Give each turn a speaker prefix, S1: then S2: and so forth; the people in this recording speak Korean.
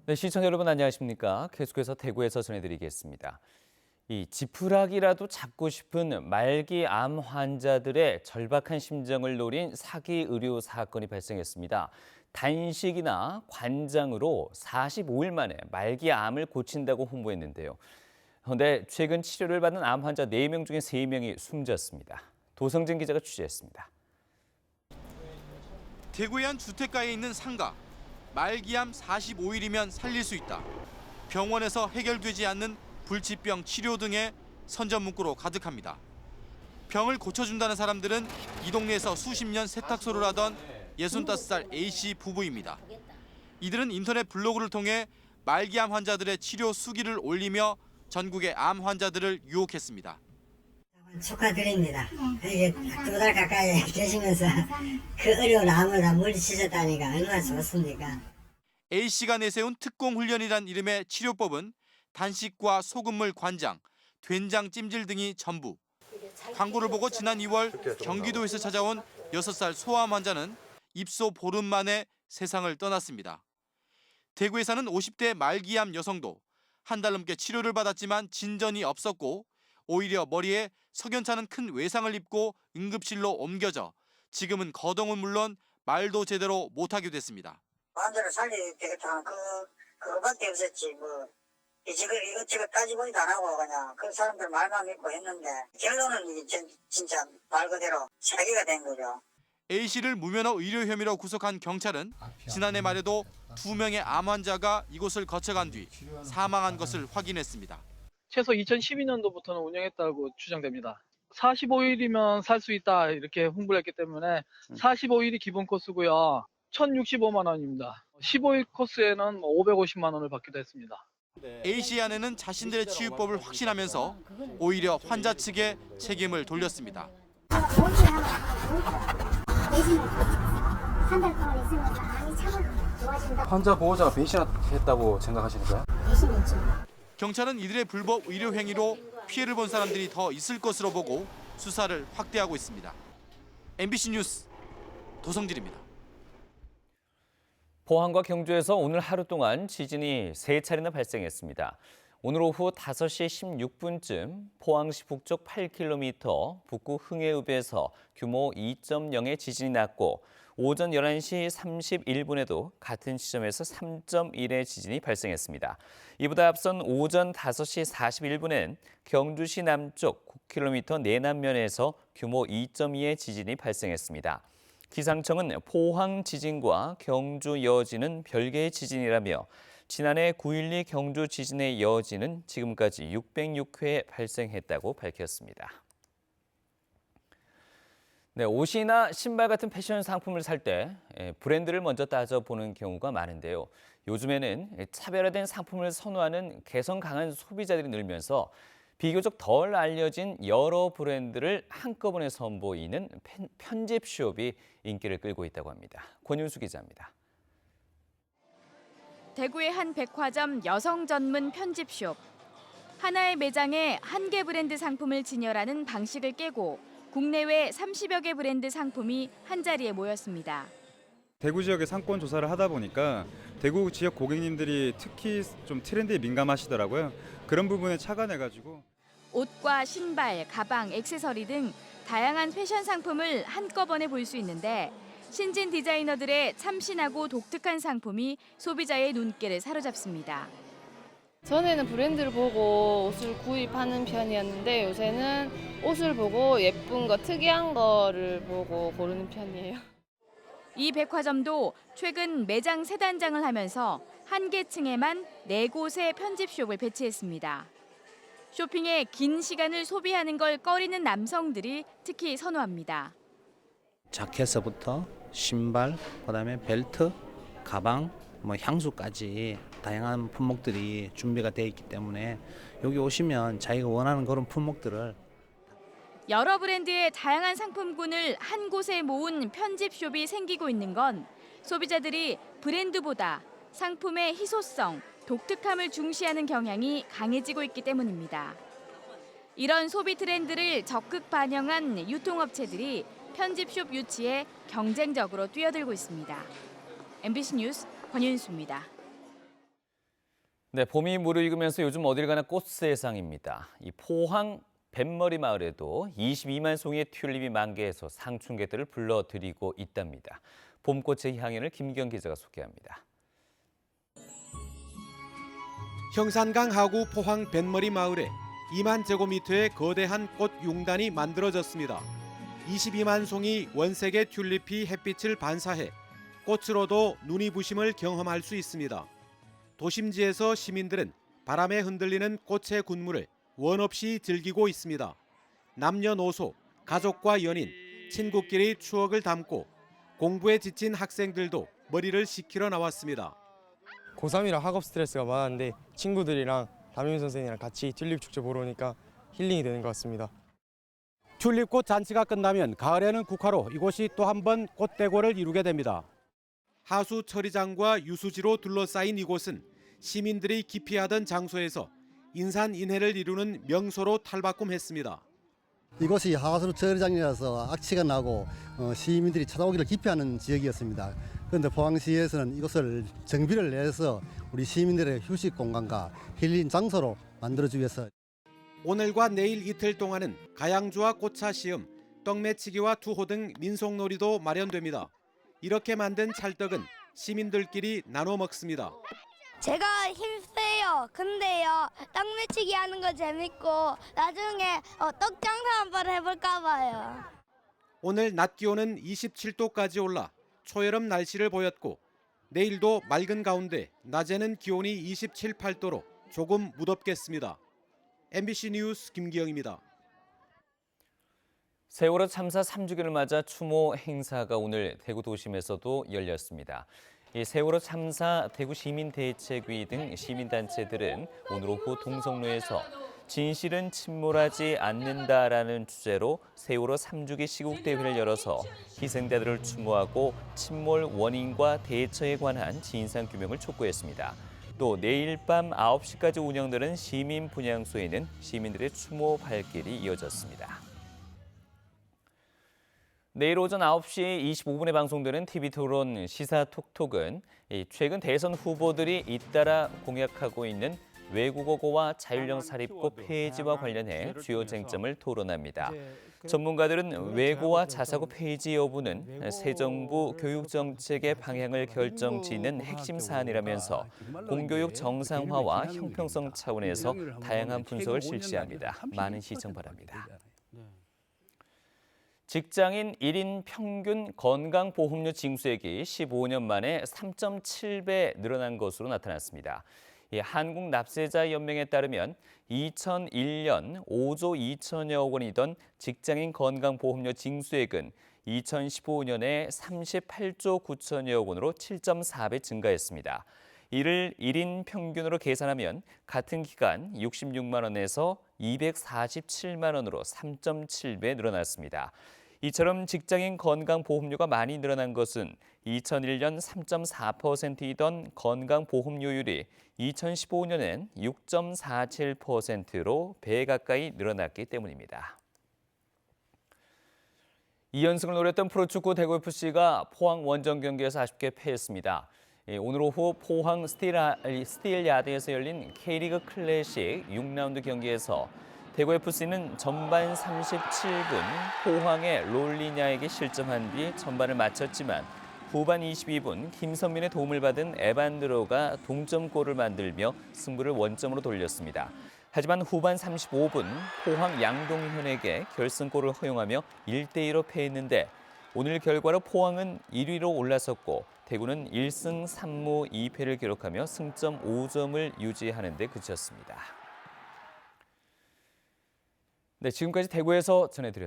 S1: 네, 시청자 여러분 안녕하십니까? 계속해서 대구에서 전해드리겠습니다. 이 지푸라기라도 잡고 싶은 말기 암 환자들의 절박한 심정을 노린 사기 의료 사건이 발생했습니다. 단식이나 관장으로 45일 만에 말기 암을 고친다고 홍보했는데요. 그런데 최근 치료를 받는 암 환자 4명 중에 3명이 숨졌습니다. 도성진 기자가 취재했습니다.
S2: 대구의 한 주택가에 있는 상가. 말기암 45일이면 살릴 수 있다. 병원에서 해결되지 않는 불치병 치료 등의 선전 문구로 가득합니다. 병을 고쳐준다는 사람들은 이 동네에서 수십 년 세탁소를 하던 65살 A씨 부부입니다. 이들은 인터넷 블로그를 통해 말기암 환자들의 치료 수기를 올리며 전국의 암 환자들을 유혹했습니다.
S3: 축하드립니다. 이게 2달 가까이 계시면서 그 어려운 암을 다 물리치셨다니까 얼마나 좋습니까?
S2: A씨가 내세운 특공훈련이란 이름의 치료법은 단식과 소금물 관장, 된장 찜질 등이 전부. 광고를 보고 지난 2월 경기도에서 찾아온 6살 소아암 환자는 입소 보름 만에 세상을 떠났습니다. 대구에 사는 50대 말기암 여성도 한 달 넘게 치료를 받았지만 진전이 없었고 오히려 머리에 석연찮은 큰 외상을 입고 응급실로 옮겨져 지금은 거동은 물론 말도 제대로 못하게 됐습니다.
S3: 환자를 살려야 되겠다. 그거밖에 없었지. 이것저것 따지보지도 안 하고 그냥 그 사람들 말만 믿고 했는데 결론은 이게 진짜 말 그대로 사기가 된 거죠.
S2: A씨를 무면허 의료 혐의로 구속한 경찰은 지난해 말에도 2명의 암 환자가 이곳을 거쳐간 뒤 사망한 것을 확인했습니다.
S4: 최소 2012년도부터는 운영했다고 추정됩니다. 45일이면 살 수 있다 이렇게 홍보를 했기 때문에 45일이 기본 코스고요. 1,065만 원입니다. 15일 코스에는 550만 원을 받기도 했습니다.
S2: A씨 아내는 자신들의 치유법을 확신하면서 오히려 환자 측에 책임을 돌렸습니다.
S5: 한 달 동안 있으면 많이 차가 좋아진다.
S6: 환자 보호자가 배신했다고 생각하시는 거예요?
S5: 배신했죠.
S2: 경찰은 이들의 불법 의료 행위로 피해를 본 사람들이 더 있을 것으로 보고 수사를 확대하고 있습니다. MBC 뉴스 도성진입니다.
S1: 포항과 경주에서 오늘 하루 동안 지진이 3차례나 발생했습니다. 오늘 오후 5시 16분쯤 포항시 북쪽 8km, 북구 흥해읍에서 규모 2.0의 지진이 났고 오전 11시 31분에도 같은 시점에서 3.1의 지진이 발생했습니다. 이보다 앞선 오전 5시 41분엔 경주시 남쪽 9km 내남면에서 규모 2.2의 지진이 발생했습니다. 기상청은 포항 지진과 경주 여진은 별개의 지진이라며 지난해 9.12 경주 지진의 여진은 지금까지 606회 발생했다고 밝혔습니다. 네, 옷이나 신발 같은 패션 상품을 살 때 브랜드를 먼저 따져보는 경우가 많은데요. 요즘에는 차별화된 상품을 선호하는 개성 강한 소비자들이 늘면서 비교적 덜 알려진 여러 브랜드를 한꺼번에 선보이는 편집숍이 인기를 끌고 있다고 합니다. 권윤수 기자입니다.
S7: 대구의 한 백화점 여성 전문 편집숍. 하나의 매장에 한 개 브랜드 상품을 진열하는 방식을 깨고 국내외 30여 개 브랜드 상품이 한자리에 모였습니다.
S8: 대구 지역의 상권 조사를 하다 보니까 대구 지역 고객님들이 특히 좀 트렌드에 민감하시더라고요. 그런 부분에 착안해가지고
S7: 옷과 신발, 가방, 액세서리 등 다양한 패션 상품을 한꺼번에 볼 수 있는데 신진 디자이너들의 참신하고 독특한 상품이 소비자의 눈길을 사로잡습니다.
S9: 전에는 브랜드를 보고 옷을 구입하는 편이었는데 요새는 옷을 보고 예쁜 거, 특이한 거를 보고 고르는 편이에요.
S7: 이 백화점도 최근 매장 새 단장을 하면서 한 개 층에만 4곳의 편집숍을 배치했습니다. 쇼핑에 긴 시간을 소비하는 걸 꺼리는 남성들이 특히 선호합니다.
S10: 자켓서부터 신발, 그다음에 벨트, 가방, 향수까지 다양한 품목들이 준비가 되어 있기 때문에 여기 오시면 자기가 원하는 그런 품목들을
S7: 여러 브랜드의 다양한 상품군을 한 곳에 모은 편집숍이 생기고 있는 건 소비자들이 브랜드보다 상품의 희소성, 독특함을 중시하는 경향이 강해지고 있기 때문입니다. 이런 소비 트렌드를 적극 반영한 유통업체들이 편집숍 유치에 경쟁적으로 뛰어들고 있습니다. MBC 뉴스 권윤수입니다.
S1: 네, 봄이 무르익으면서 요즘 어딜 가나 꽃 세상입니다. 이 포항 뱃머리 마을에도 22만 송이의 튤립이 만개해서 상춘객들을 불러들이고 있답니다. 봄꽃의 향연을 김기영 기자가 소개합니다.
S11: 형산강 하구 포항 뱃머리 마을에 2만 제곱미터의 거대한 꽃 용단이 만들어졌습니다. 22만 송이 원색의 튤립이 햇빛을 반사해 꽃으로도 눈이 부심을 경험할 수 있습니다. 도심지에서 시민들은 바람에 흔들리는 꽃의 군무를 원 없이 즐기고 있습니다. 남녀노소, 가족과 연인, 친구끼리 추억을 담고 공부에 지친 학생들도 머리를 식히러 나왔습니다.
S12: 고3이라 학업 스트레스가 많았는데 친구들이랑 담임 선생님이랑 같이 튤립 축제 보러 오니까 힐링이 되는 것 같습니다.
S11: 튤립꽃 잔치가 끝나면 가을에는 국화로 이곳이 또 한 번 꽃대고를 이루게 됩니다. 하수 처리장과 유수지로 둘러싸인 이곳은 시민들이 기피하던 장소에서 인산인해를 이루는 명소로 탈바꿈했습니다.
S13: 이곳이 하수 처리장이라서 악취가 나고 시민들이 찾아오기를 기피하는 지역이었습니다. 그런데 포항시에서는 이곳을 정비를 해서 우리 시민들의 휴식 공간과 힐링 장소로 만들어주기 위해서
S11: 오늘과 내일 이틀 동안은 가양주와 꽃차 시음, 떡매치기와 투호 등 민속놀이도 마련됩니다. 이렇게 만든 찰떡은 시민들끼리 나눠 먹습니다.
S5: 제가 힘세요. 근데요, 떡매치기 하는 거 재밌고 나중에 떡 장사 한번 해볼까 봐요.
S11: 오늘 낮 기온은 27도까지 올라 초여름 날씨를 보였고 내일도 맑은 가운데 낮에는 기온이 27, 8도로 조금 무덥겠습니다. MBC 뉴스 김기영입니다.
S1: 세월호 참사 3주기를 맞아 추모 행사가 오늘 대구 도심에서도 열렸습니다. 이 세월호 참사 대구 시민대책위 등 시민단체들은 오늘 오후 동성로에서 진실은 침몰하지 않는다라는 주제로 세월호 3주기 시국대회를 열어서 희생자들을 추모하고 침몰 원인과 대처에 관한 진상규명을 촉구했습니다. 또 내일 밤 9시까지 운영되는 시민 분향소에는 시민들의 추모 발길이 이어졌습니다. 내일 오전 9시 25분에 방송되는 TV토론 시사톡톡은 최근 대선 후보들이 잇따라 공약하고 있는 외국어고와 자율형 사립고 폐지와 관련해 주요 쟁점을 토론합니다. 전문가들은 외고와 자사고 폐지 여부는 새 정부 교육정책의 방향을 결정짓는 핵심 사안이라면서 공교육 정상화와 형평성 차원에서 다양한 분석을 실시합니다. 많은 시청 바랍니다. 직장인 1인 평균 건강보험료 징수액이 15년 만에 3.7배 늘어난 것으로 나타났습니다. 한국납세자연맹에 따르면 2001년 5조 2천여억 원이던 직장인 건강보험료 징수액은 2015년에 38조 9천여억 원으로 7.4배 증가했습니다. 이를 1인 평균으로 계산하면 같은 기간 66만 원에서 247만 원으로 3.7배 늘어났습니다. 이처럼 직장인 건강보험료가 많이 늘어난 것은 2001년 3.4%이던 건강보험료율이 2015년엔 6.47%로 배 가까이 늘어났기 때문입니다. 2연승을 노렸던 프로축구 대구FC가 포항 원정 경기에서 아쉽게 패했습니다. 오늘 오후 포항 스틸야드에서 열린 K리그 클래식 6라운드 경기에서 대구FC는 전반 37분 포항의 롤리냐에게 실점한 뒤 전반을 마쳤지만 후반 22분 김선민의 도움을 받은 에반드로가 동점골을 만들며 승부를 원점으로 돌렸습니다. 하지만 후반 35분 포항 양동현에게 결승골을 허용하며 1대2로 패했는데 오늘 결과로 포항은 1위로 올라섰고 대구는 1승 3무 2패를 기록하며 승점 5점을 유지하는 데 그쳤습니다. 네, 지금까지 대구에서 전해드렸습니다.